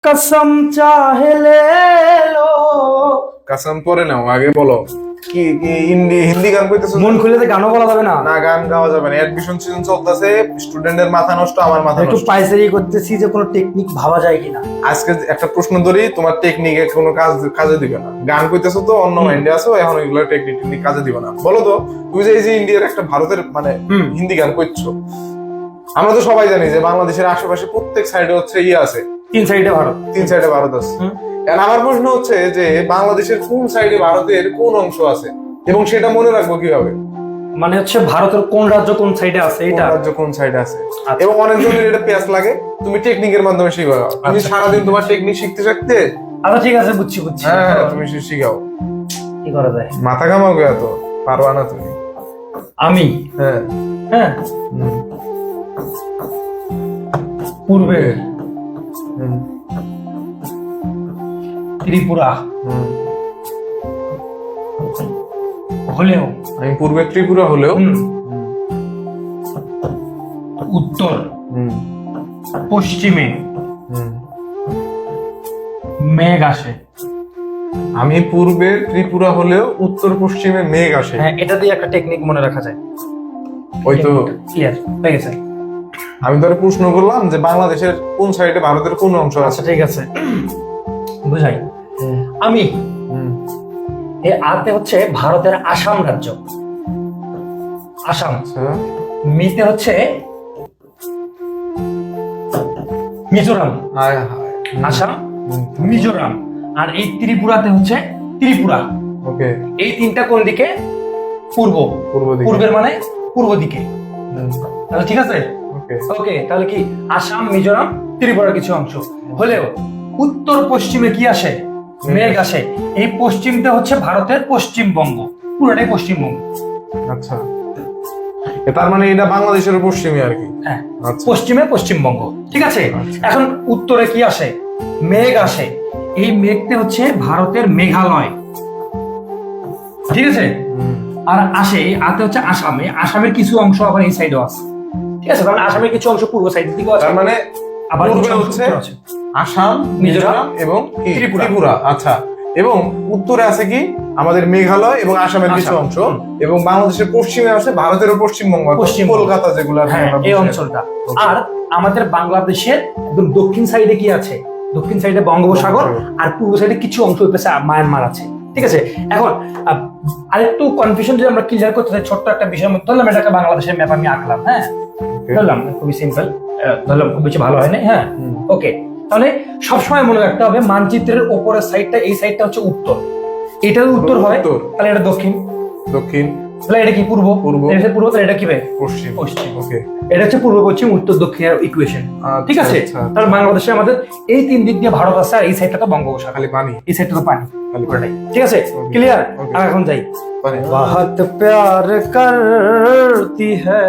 कसम चाहे ले लो। কাসাম পরে নাও, আগে বলো কি কি হিন্দি গান কইতেছো? মন খুলে তো গানও বলা যাবে না। না, গান গাওয়া যাবে না, অ্যাডমিশন সিজন চলতেছে, স্টুডেন্টের মাথা নষ্ট, আমার মাথা একটু নষ্ট। পাইচারি করতেছি যে কোনো টেকনিক ভাবা যায় কিনা। আজকে একটা প্রশ্ন ধরি, তোমার টেকনিকে কোনো কাজে দিবে না। গান কইতেছো তো অন্য মাইন্ডে আছো, এখন ওইগুলো টেকনিক কাজে দিবে না। বলো তো, তুমি যে এই যে ইন্ডিয়ার একটা ভারতের মানে হিন্দি গান কইছো, আমরা তো সবাই জানি যে বাংলাদেশের আশেপাশে প্রত্যেক সাইডে হচ্ছে আছে, তিন সাইডে ভারত। তিন সাইডে ভারত আছে। এখন আমার প্রশ্ন হচ্ছে যে বাংলাদেশের কোন সাইডে ভারতের কোন অংশ আছে, এবং সেটা মনে রাখবো কিভাবে? মানে হচ্ছে ভারতের কোন রাজ্য কোন সাইডে আছে, কোন এটা রাজ্য কোন সাইডে আছে। এবং অনেকজনের এটা পেঁয়াজ লাগে, তুমি টেকনিকের মাধ্যমে শিখাও। তুমি সারাদিন তোমার টেকনিক শিখতে শিখতে, আচ্ছা ঠিক আছে, বুঝছি বুঝছি। হ্যাঁ তুমি শিখাও। কি করা যায়? মাথা ঘামাও গেয়া তো পারবা না তুমি। আমি হ্যাঁ হ্যাঁ হুম, পূর্বে হুম, ত্রিপুরা হুম। হলেও আমি পূর্বে ত্রিপুরা হলেও উত্তর হুম, পশ্চিমে হুম। মেঘ আসে। আমি পূর্বে ত্রিপুরা হলেও উত্তর পশ্চিমে মেঘ আসে। হ্যাঁ, এটা দিয়ে একটা টেকনিক মনে রাখা যায়। ওই তো ক্লিয়ার হয়ে গেছে। আমি ধরে প্রশ্ন করলাম যে বাংলাদেশের কোন সাইডে ভারতের কোন অংশ আছে। আচ্ছা ঠিক আছে, বুঝাই। আমি হুম, এ আতে হচ্ছে ভারতের আসাম রাজ্য, আসাম। আচ্ছা মিতে হচ্ছে মিজোরাম, হায় হায়। আসাম হুম, মিজোরাম। আর এই ত্রিপুরাতে হচ্ছে ত্রিপুরা। ওকে। এই তিনটা কোন দিকে? পূর্ব। পূর্ব দিকে। পূর্বের মানে পূর্ব দিকে। হুম, তাহলে ঠিক আছে। ওকে। ওকে, তাহলে কি আসাম মিজোরাম ত্রিপুরার কিছু অংশ হলেও উত্তর পশ্চিমে কি আসে? মেঘ আসে। এই পশ্চিমটা হচ্ছে ভারতের পশ্চিমবঙ্গ, পুরোটাই পশ্চিমবঙ্গ। আচ্ছা, তার মানে এটা বাংলাদেশের পশ্চিমে আর কি। হ্যাঁ, আচ্ছা। পশ্চিমে পশ্চিমবঙ্গ, ঠিক আছে। আচ্ছা। এখন উত্তরে কি আসে? মেঘ আসে। এই মেঘটা হচ্ছে ভারতের মেঘালয়, ঠিক আছে। হুম, আর আসে আতে হচ্ছে আসামে, আসামের কিছু অংশ আবার এই সাইডেও আছে, ঠিক আছে। তাহলে আসামের কিছু অংশ পূর্ব সাইডের দিকে আছে, তার মানে আবার পূর্বে কিছু অংশ হচ্ছে উত্তরে আছে। আসাম, মিজোরাম এবং কি? ত্রিপুরা। ত্রিপুরা। আচ্ছা, এবং উত্তরে আছে কি আমাদের মেঘালয় এবং আসামের কিছু আসাম। অংশ, এবং বাংলাদেশের পশ্চিমে আছে ভারতের পশ্চিমবঙ্গ, পশ্চিমবঙ্গ। কলকাতা যেগুলো আর কি হ্যাঁ, আমরা এই বুঝি। অঞ্চলটা। আর আমাদের বাংলাদেশের একদম দক্ষিণ সাইডে কি আছে? দক্ষিণ সাইডে বঙ্গোপসাগর, আর পূর্ব সাইডে কিছু অংশ হইতেছে মায়ানমার আছে, ঠিক আছে। এখন আরেকটু কনফিউশন যদি আমরা ক্লিয়ার করতে চাই, ছোট্ট একটা বিষয় ধরলাম, এটা একটা বাংলাদেশের ম্যাপ আমি আঁকলাম, হ্যাঁ ধরলাম, খুবই সিম্পল ধরলাম, খুব বেশি ভালো হয় না, হ্যাঁ ওকে। তাহলে সবসময় মনে রাখতে হবে মানচিত্রের ওপরের সাইডটা, এই সাইডটা হচ্ছে উত্তর, এটা যদি উত্তর হয় উত্তর। তাহলে এটা দক্ষিণ, দক্ষিণ। তাহলে এটা কি পূর্ব, পূর্ব। এটা হচ্ছে পূর্ব, তাহলে এটা কি পশ্চিম। পশ্চিম। ওকে। এটা হচ্ছে পূর্ব পশ্চিম উত্তর দক্ষিণের ইকুয়েশন, আচ্ছা, ঠিক আছে। আচ্ছা। তাহলে বাংলাদেশে আমাদের এই তিন দিক দিয়ে ভারত আছে, আর এই সাইডটা তো বঙ্গোপসাগর, খালি পানি। এই সাইডটা তো পানি, খালি পুরোটাই, ঠিক আছে। ক্লিয়ার? Okay. আর এখন যাই। পানি। बहुत प्यार करती है